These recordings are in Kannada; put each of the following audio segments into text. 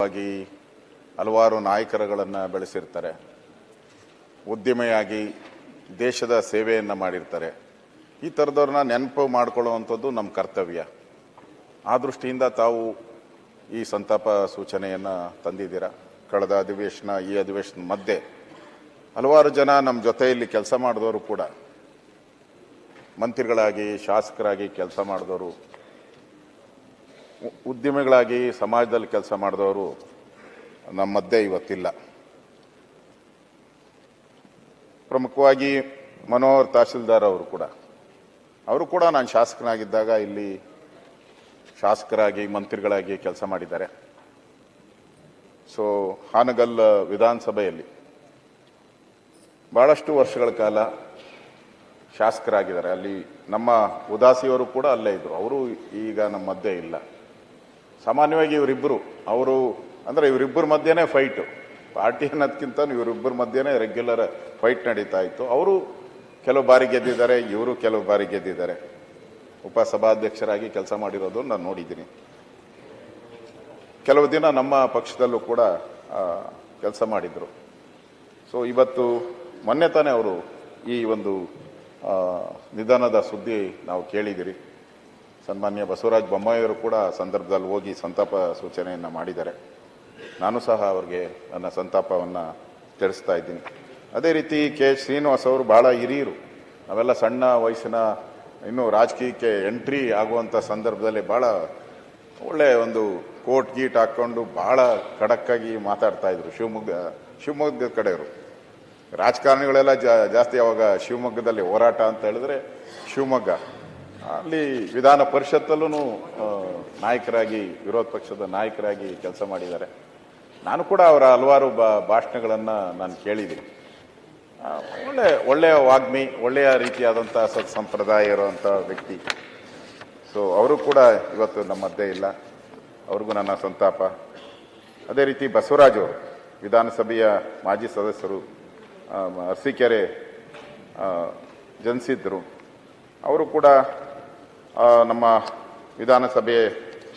ವಾಗಿ ಹಲವಾರು ನಾಯಕರುಗಳನ್ನು ಬೆಳೆಸಿರ್ತಾರೆ. ಉದ್ಯಮಿಯಾಗಿ ದೇಶದ ಸೇವೆಯನ್ನು ಮಾಡಿರ್ತಾರೆ. ಈ ಥರದವ್ರನ್ನ ನೆನಪು ಮಾಡಿಕೊಳ್ಳುವಂಥದ್ದು ನಮ್ಮ ಕರ್ತವ್ಯ. ಆ ದೃಷ್ಟಿಯಿಂದ ತಾವು ಈ ಸಂತಾಪ ಸೂಚನೆಯನ್ನು ತಂದಿದ್ದೀರಾ. ಕಳೆದ ಅಧಿವೇಶನ ಈ ಅಧಿವೇಶನ ಮಧ್ಯೆ ಹಲವಾರು ಜನ ನಮ್ಮ ಜೊತೆಯಲ್ಲಿ ಕೆಲಸ ಮಾಡಿದವರು ಕೂಡ, ಮಂತ್ರಿಗಳಾಗಿ ಶಾಸಕರಾಗಿ ಕೆಲಸ ಮಾಡಿದವರು, ಉದ್ಯಮಿಗಳಾಗಿ ಸಮಾಜದಲ್ಲಿ ಕೆಲಸ ಮಾಡಿದವರು ನಮ್ಮ ಮಧ್ಯೆ ಇವತ್ತಿಲ್ಲ. ಪ್ರಮುಖವಾಗಿ ಮನೋಹರ್ ತಹಸೀಲ್ದಾರ್ ಅವರು ಕೂಡ ನಾನು ಶಾಸಕನಾಗಿದ್ದಾಗ ಇಲ್ಲಿ ಶಾಸಕರಾಗಿ ಮಂತ್ರಿಗಳಾಗಿ ಕೆಲಸ ಮಾಡಿದ್ದಾರೆ. ಸೊ ಹಾನಗಲ್ ವಿಧಾನಸಭೆಯಲ್ಲಿ ಬಹಳಷ್ಟು ವರ್ಷಗಳ ಕಾಲ ಶಾಸಕರಾಗಿದ್ದಾರೆ. ಅಲ್ಲಿ ನಮ್ಮ ಉದಾಸಿಯವರು ಕೂಡ ಅಲ್ಲೇ ಇದ್ದರು. ಅವರು ಈಗ ನಮ್ಮ ಮಧ್ಯೆ ಇಲ್ಲ. ಸಾಮಾನ್ಯವಾಗಿ ಇವರಿಬ್ಬರ ಮಧ್ಯೆನೇ ಫೈಟು, ಪಾರ್ಟಿ ಅನ್ನೋದಕ್ಕಿಂತ ಇವರಿಬ್ಬರ ಮಧ್ಯೆನೇ ರೆಗ್ಯುಲರ್ ಫೈಟ್ ನಡೀತಾ ಇತ್ತು. ಅವರು ಕೆಲವು ಬಾರಿ ಗೆದ್ದಿದ್ದಾರೆ, ಇವರು ಕೆಲವು ಬಾರಿ ಗೆದ್ದಿದ್ದಾರೆ. ಉಪಸಭಾಧ್ಯಕ್ಷರಾಗಿ ಕೆಲಸ ಮಾಡಿರೋದು ನಾನು ನೋಡಿದ್ದೀನಿ. ಕೆಲವು ದಿನ ನಮ್ಮ ಪಕ್ಷದಲ್ಲೂ ಕೂಡ ಕೆಲಸ ಮಾಡಿದರು. ಸೊ ಇವತ್ತು ಮೊನ್ನೆ ತಾನೇ ಅವರು ಈ ಒಂದು ನಿಧನದ ಸುದ್ದಿ ನಾವು ಕೇಳಿದಿರಿ. ಸನ್ಮಾನ್ಯ ಬಸವರಾಜ ಬೊಮ್ಮಾಯಿಯವರು ಕೂಡ ಸಂದರ್ಭದಲ್ಲಿ ಹೋಗಿ ಸಂತಾಪ ಸೂಚನೆಯನ್ನು ಮಾಡಿದ್ದಾರೆ. ನಾನು ಸಹ ಅವರಿಗೆ ನನ್ನ ಸಂತಾಪವನ್ನು ತಿಳಿಸ್ತಾ ಇದ್ದೀನಿ. ಅದೇ ರೀತಿ ಕೆ ಶ್ರೀನಿವಾಸ್ ಅವರು ಬಹಳ ಹಿರಿಯರು. ನಾವೆಲ್ಲ ಸಣ್ಣ ವಯಸ್ಸಿನ ಇನ್ನೂ ರಾಜಕೀಯಕ್ಕೆ ಎಂಟ್ರಿ ಆಗುವಂಥ ಸಂದರ್ಭದಲ್ಲಿ ಭಾಳ ಒಳ್ಳೆಯ ಒಂದು ಕೋಟ್ ಗೀಟ್ ಹಾಕ್ಕೊಂಡು ಭಾಳ ಖಡಕ್ಕಾಗಿ ಮಾತಾಡ್ತಾ ಇದ್ರು. ಶಿವಮೊಗ್ಗದ ಕಡೆಯವರು ರಾಜಕಾರಣಿಗಳೆಲ್ಲ ಜಾಸ್ತಿ ಅವಾಗ ಶಿವಮೊಗ್ಗದಲ್ಲಿ ಹೋರಾಟ ಅಂತ ಹೇಳಿದ್ರೆ ಶಿವಮೊಗ್ಗ, ಅಲ್ಲಿ ವಿಧಾನ ಪರಿಷತ್ತಲ್ಲೂ ನಾಯಕರಾಗಿ, ವಿರೋಧ ಪಕ್ಷದ ನಾಯಕರಾಗಿ ಕೆಲಸ ಮಾಡಿದ್ದಾರೆ. ನಾನು ಕೂಡ ಅವರ ಹಲವಾರು ಭಾಷಣಗಳನ್ನು ನಾನು ಕೇಳಿದ್ದೀನಿ. ಒಳ್ಳೆಯ ವಾಗ್ಮಿ, ಒಳ್ಳೆಯ ರೀತಿಯಾದಂಥ ಸಂಪ್ರದಾಯ ಇರುವಂಥ ವ್ಯಕ್ತಿ. ಸೊ ಅವರು ಕೂಡ ಇವತ್ತು ನಮ್ಮ ಮಧ್ಯೆ ಇಲ್ಲ. ಅವ್ರಿಗೂ ನನ್ನ ಸಂತಾಪ. ಅದೇ ರೀತಿ ಬಸವರಾಜ್ ಅವರು ವಿಧಾನಸಭೆಯ ಮಾಜಿ ಸದಸ್ಯರು, ಅರಸೀಕೆರೆ ಜನಿಸಿದ್ರು. ಅವರು ಕೂಡ ನಮ್ಮ ವಿಧಾನಸಭೆ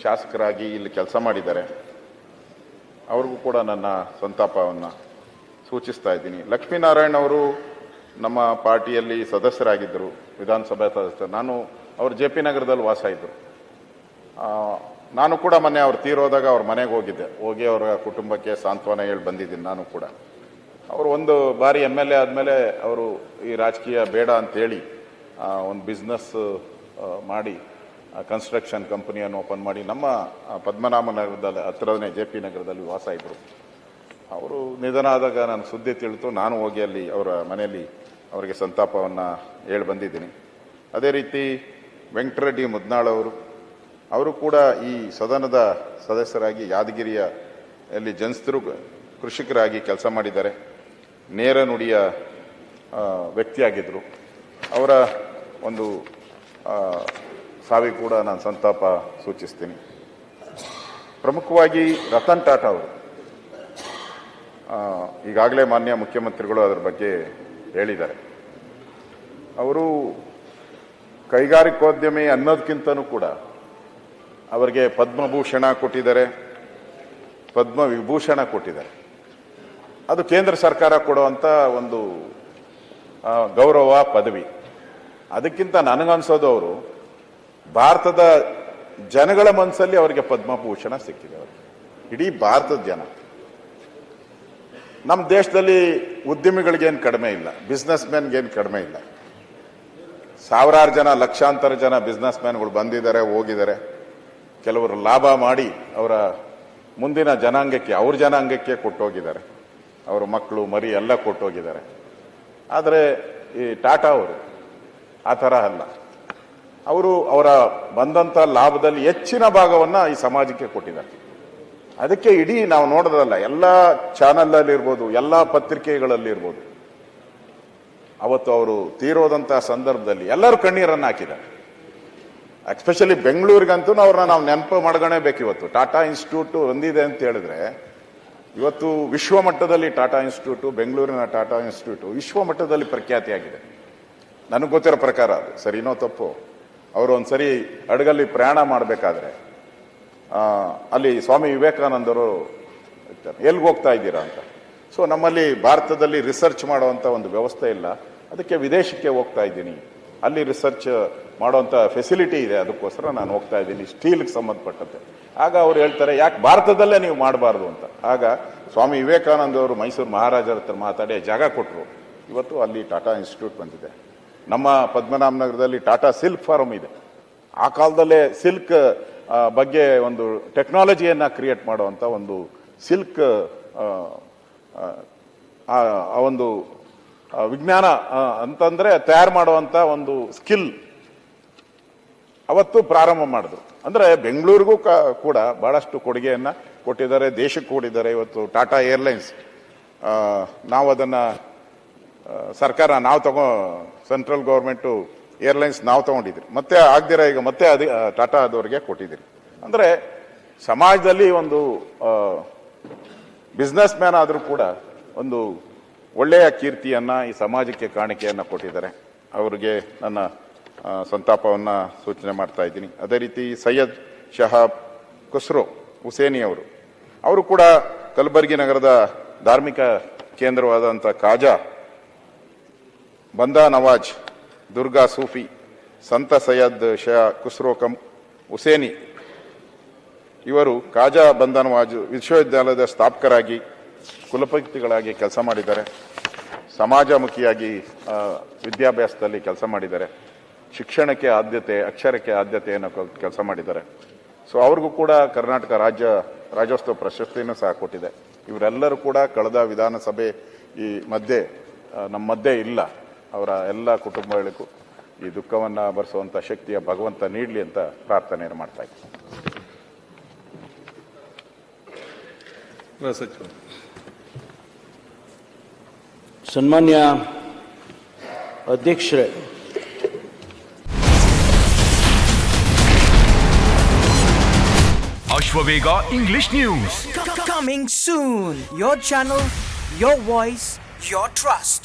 ಶಾಸಕರಾಗಿ ಇಲ್ಲಿ ಕೆಲಸ ಮಾಡಿದ್ದಾರೆ. ಅವ್ರಿಗೂ ಕೂಡ ನನ್ನ ಸಂತಾಪವನ್ನು ಸೂಚಿಸ್ತಾ ಇದ್ದೀನಿ. ಲಕ್ಷ್ಮೀನಾರಾಯಣ್ ಅವರು ನಮ್ಮ ಪಾರ್ಟಿಯಲ್ಲಿ ಸದಸ್ಯರಾಗಿದ್ದರು, ವಿಧಾನಸಭಾ ಸದಸ್ಯರು. ಅವರು ಜೆ ಪಿ ನಗರದಲ್ಲಿ ವಾಸ ಇದ್ದರು. ನಾನು ಕೂಡ ಮೊನ್ನೆ ಅವ್ರು ತೀರೋದಾಗ ಅವ್ರ ಮನೆಗೆ ಹೋಗಿ ಅವರ ಕುಟುಂಬಕ್ಕೆ ಸಾಂತ್ವನ ಹೇಳಿ ಬಂದಿದ್ದೀನಿ. ನಾನು ಕೂಡ ಅವರು ಒಂದು ಬಾರಿ MLA ಆದಮೇಲೆ ಅವರು ಈ ರಾಜಕೀಯ ಬೇಡ ಅಂತೇಳಿ ಒಂದು ಬಿಸ್ನೆಸ್ ಮಾಡಿ ಕನ್ಸ್ಟ್ರಕ್ಷನ್ ಕಂಪನಿಯನ್ನು ಓಪನ್ ಮಾಡಿ ನಮ್ಮ ಪದ್ಮನಾಭ ನಗರದಲ್ಲಿ ಹತ್ತಿರನೇ JP ನಗರದಲ್ಲಿ ವಾಸ ಇದ್ದರು. ಅವರು ನಿಧನ ಆದಾಗ ನಾನು ಸುದ್ದಿ ತಿಳಿತು. ನಾನು ಹೋಗಿ ಅಲ್ಲಿ ಅವರ ಮನೆಯಲ್ಲಿ ಅವರಿಗೆ ಸಂತಾಪವನ್ನು ಹೇಳಿ ಬಂದಿದ್ದೀನಿ. ಅದೇ ರೀತಿ ವೆಂಕಟರೆಡ್ಡಿ ಮುದ್ನಾಳ್ ಅವರು ಕೂಡ ಈ ಸದನದ ಸದಸ್ಯರಾಗಿ ಯಾದಗಿರಿಯಲ್ಲಿ ಜನಿಸಿದ್ರು, ಕೃಷಿಕರಾಗಿ ಕೆಲಸ ಮಾಡಿದ್ದಾರೆ. ನೇರ ನುಡಿಯ ವ್ಯಕ್ತಿಯಾಗಿದ್ದರು. ಅವರ ಒಂದು ಸಾವಿಗೆ ಕೂಡ ನಾನು ಸಂತಾಪ ಸೂಚಿಸ್ತೀನಿ. ಪ್ರಮುಖವಾಗಿ ರತನ್ ಟಾಟಾ ಅವರು, ಈಗಾಗಲೇ ಮಾನ್ಯ ಮುಖ್ಯಮಂತ್ರಿಗಳು ಅದರ ಬಗ್ಗೆ ಹೇಳಿದ್ದಾರೆ. ಅವರು ಕೈಗಾರಿಕೋದ್ಯಮಿ ಅನ್ನೋದಕ್ಕಿಂತನೂ ಕೂಡ ಅವರಿಗೆ ಪದ್ಮಭೂಷಣ ಕೊಟ್ಟಿದ್ದಾರೆ, ಪದ್ಮವಿಭೂಷಣ ಕೊಟ್ಟಿದ್ದಾರೆ. ಅದು ಕೇಂದ್ರ ಸರ್ಕಾರ ಕೊಡುವಂಥ ಒಂದು ಗೌರವ ಪದವಿ. ಅದಕ್ಕಿಂತ ನನಗನ್ಸೋದು ಅವರು ಭಾರತದ ಜನಗಳ ಮನಸ್ಸಲ್ಲಿ ಅವರಿಗೆ ಪದ್ಮಭೂಷಣ ಸಿಕ್ಕಿದೆ. ಅವರಿಗೆ ಇಡೀ ಭಾರತದ ಜನ, ನಮ್ಮ ದೇಶದಲ್ಲಿ ಉದ್ಯಮಿಗಳಿಗೇನು ಕಡಿಮೆ ಇಲ್ಲ, ಬಿಸ್ನೆಸ್ ಮ್ಯಾನ್ಗೇನು ಕಡಿಮೆ ಇಲ್ಲ. ಸಾವಿರಾರು ಜನ, ಲಕ್ಷಾಂತರ ಜನ ಬಿಸ್ನೆಸ್ ಮ್ಯಾನ್ಗಳು ಬಂದಿದ್ದಾರೆ, ಹೋಗಿದ್ದಾರೆ. ಕೆಲವರು ಲಾಭ ಮಾಡಿ ಅವರ ಮುಂದಿನ ಜನಾಂಗಕ್ಕೆ, ಅವ್ರ ಜನಾಂಗಕ್ಕೆ ಕೊಟ್ಟೋಗಿದ್ದಾರೆ. ಅವರ ಮಕ್ಕಳು ಮರಿ ಎಲ್ಲ ಕೊಟ್ಟೋಗಿದ್ದಾರೆ. ಆದರೆ ಈ ಟಾಟಾ ಅವರು ಆ ಥರ ಅಲ್ಲ. ಅವರು ಅವರ ಬಂದಂಥ ಲಾಭದಲ್ಲಿ ಹೆಚ್ಚಿನ ಭಾಗವನ್ನು ಈ ಸಮಾಜಕ್ಕೆ ಕೊಟ್ಟಿದ್ದಾರೆ. ಅದಕ್ಕೆ ಇಡೀ ನಾವು ನೋಡೋದಲ್ಲ, ಎಲ್ಲ ಚಾನಲಲ್ಲಿರ್ಬೋದು, ಎಲ್ಲ ಪತ್ರಿಕೆಗಳಲ್ಲಿರ್ಬೋದು, ಅವತ್ತು ಅವರು ತೀರೋದಂಥ ಸಂದರ್ಭದಲ್ಲಿ ಎಲ್ಲರೂ ಕಣ್ಣೀರನ್ನು ಹಾಕಿದ್ದಾರೆ. ಎಸ್ಪೆಷಲಿ ಬೆಂಗಳೂರಿಗಂತೂ ಅವ್ರನ್ನ ನಾವು ನೆನಪು ಮಾಡ್ಕೊಳ್ಳೇಬೇಕು. ಇವತ್ತು ಟಾಟಾ ಇನ್ಸ್ಟಿಟ್ಯೂಟ್ ಹೊಂದಿದೆ ಅಂತ ಹೇಳಿದ್ರೆ, ಇವತ್ತು ವಿಶ್ವ ಮಟ್ಟದಲ್ಲಿ ಟಾಟಾ ಇನ್ಸ್ಟಿಟ್ಯೂಟು, ಬೆಂಗಳೂರಿನ ಟಾಟಾ ಇನ್ಸ್ಟಿಟ್ಯೂಟು ವಿಶ್ವ ಮಟ್ಟದಲ್ಲಿ ಪ್ರಖ್ಯಾತಿಯಾಗಿದೆ. ನನಗೆ ಗೊತ್ತಿರೋ ಪ್ರಕಾರ, ಅದು ಸರಿನೋ ತಪ್ಪು, ಅವರು ಒಂದ್ಸರಿ ಹಡಗಲ್ಲಿ ಪ್ರಯಾಣ ಮಾಡಬೇಕಾದ್ರೆ ಅಲ್ಲಿ ಸ್ವಾಮಿ ವಿವೇಕಾನಂದರು ಎಲ್ಲಿಗೆ ಹೋಗ್ತಾ ಇದ್ದೀರಾ ಅಂತ. ಸೊ ನಮ್ಮಲ್ಲಿ ಭಾರತದಲ್ಲಿ ರಿಸರ್ಚ್ ಮಾಡುವಂಥ ಒಂದು ವ್ಯವಸ್ಥೆ ಇಲ್ಲ, ಅದಕ್ಕೆ ವಿದೇಶಕ್ಕೆ ಹೋಗ್ತಾ ಇದ್ದೀನಿ, ಅಲ್ಲಿ ರಿಸರ್ಚ್ ಮಾಡುವಂಥ ಫೆಸಿಲಿಟಿ ಇದೆ, ಅದಕ್ಕೋಸ್ಕರ ನಾನು ಹೋಗ್ತಾ ಇದ್ದೀನಿ ಸ್ಟೀಲ್ಗೆ ಸಂಬಂಧಪಟ್ಟಂತೆ. ಆಗ ಅವ್ರು ಹೇಳ್ತಾರೆ ಯಾಕೆ ಭಾರತದಲ್ಲೇ ನೀವು ಮಾಡಬಾರ್ದು ಅಂತ. ಆಗ ಸ್ವಾಮಿ ವಿವೇಕಾನಂದ ಅವರು ಮೈಸೂರು ಮಹಾರಾಜರ ಹತ್ರ ಮಾತಾಡಿ ಜಾಗ ಕೊಟ್ಟರು. ಇವತ್ತು ಅಲ್ಲಿ ಟಾಟಾ ಇನ್ಸ್ಟಿಟ್ಯೂಟ್ ಬಂದಿದೆ. ನಮ್ಮ ಪದ್ಮನಾಭನಗರದಲ್ಲಿ ಟಾಟಾ ಸಿಲ್ಕ್ ಫಾರ್ಮ್ ಇದೆ. ಆ ಕಾಲದಲ್ಲೇ ಸಿಲ್ಕ್ ಬಗ್ಗೆ ಒಂದು ಟೆಕ್ನಾಲಜಿಯನ್ನು ಕ್ರಿಯೇಟ್ ಮಾಡುವಂಥ ಒಂದು ಸಿಲ್ಕ್ ಆ ಒಂದು ವಿಜ್ಞಾನ ಅಂತಂದರೆ ತಯಾರು ಮಾಡುವಂಥ ಒಂದು ಸ್ಕಿಲ್ ಅವತ್ತು ಪ್ರಾರಂಭ ಮಾಡಿದ್ರು. ಅಂದರೆ ಬೆಂಗಳೂರಿಗೂ ಕೂಡ ಭಾಳಷ್ಟು ಕೊಡುಗೆಯನ್ನು ಕೊಟ್ಟಿದ್ದಾರೆ, ದೇಶಕ್ಕೆ ಕೊಟ್ಟಿದ್ದಾರೆ. ಇವತ್ತು ಟಾಟಾ ಏರ್ಲೈನ್ಸ್ ನಾವು ಅದನ್ನು ಸರ್ಕಾರ ಸೆಂಟ್ರಲ್ ಗೌರ್ಮೆಂಟು ಏರ್ಲೈನ್ಸ್ ನಾವು ತೊಗೊಂಡಿದ್ರಿ, ಮತ್ತೆ ಆಗದಿರ ಈಗ ಮತ್ತೆ ಟಾಟಾ ಅದವರಿಗೆ ಕೊಟ್ಟಿದ್ದೀರಿ. ಅಂದರೆ ಸಮಾಜದಲ್ಲಿ ಒಂದು ಬಿಸ್ನೆಸ್ ಮ್ಯಾನ್ ಆದರೂ ಕೂಡ ಒಂದು ಒಳ್ಳೆಯ ಕೀರ್ತಿಯನ್ನು ಈ ಸಮಾಜಕ್ಕೆ ಕಾಣಿಕೆಯನ್ನು ಕೊಟ್ಟಿದ್ದಾರೆ. ಅವರಿಗೆ ನನ್ನ ಸಂತಾಪವನ್ನು ಸೂಚನೆ ಮಾಡ್ತಾ ಇದ್ದೀನಿ. ಅದೇ ರೀತಿ ಸೈಯದ್ ಶಹಾಬ್ ಖುಸ್ರೋ ಹುಸೇನಿ ಅವರು ಕೂಡ ಕಲಬುರಗಿ ನಗರದ ಧಾರ್ಮಿಕ ಕೇಂದ್ರವಾದಂಥ ಖಾಜಾ ಬಂದಾ ನವಾಜ್ ದುರ್ಗಾ ಸೂಫಿ ಸಂತ ಸೈಯದ್ ಶಾ ಖುಸ್ರೋ ಹುಸೇನಿ ಇವರು ಖಾಜಾ ಬಂದಾ ನವಾಜ್ ವಿಶ್ವವಿದ್ಯಾಲಯದ ಸ್ಥಾಪಕರಾಗಿ ಕುಲಪತಿಗಳಾಗಿ ಕೆಲಸ ಮಾಡಿದ್ದಾರೆ. ಸಮಾಜಮುಖಿಯಾಗಿ ವಿದ್ಯಾಭ್ಯಾಸದಲ್ಲಿ ಕೆಲಸ ಮಾಡಿದ್ದಾರೆ. ಶಿಕ್ಷಣಕ್ಕೆ ಆದ್ಯತೆ, ಅಕ್ಷರಕ್ಕೆ ಆದ್ಯತೆಯನ್ನು ಕೆಲಸ ಮಾಡಿದ್ದಾರೆ. ಸೊ ಅವ್ರಿಗೂ ಕೂಡ ಕರ್ನಾಟಕ ರಾಜ್ಯೋತ್ಸವ ಪ್ರಶಸ್ತಿಯನ್ನು ಸಹ ಕೊಟ್ಟಿದೆ. ಇವರೆಲ್ಲರೂ ಕೂಡ ಕಳೆದ ವಿಧಾನಸಭೆ ಈ ನಮ್ಮ ಮಧ್ಯೆ ಇಲ್ಲ. ಅವರ ಎಲ್ಲ ಕುಟುಂಬಗಳಿಗೂ ಈ ದುಃಖವನ್ನು ಭರಿಸುವಂಥ ಶಕ್ತಿಯ ಭಗವಂತ ನೀಡಲಿ ಅಂತ ಪ್ರಾರ್ಥನೆಯನ್ನು ಮಾಡ್ತಾ ಇದ್ದೀನಿ. ಸನ್ಮಾನ್ಯ ಅಧ್ಯಕ್ಷರೇ, Ashwavega English News. Coming soon. Your channel, your voice, your trust.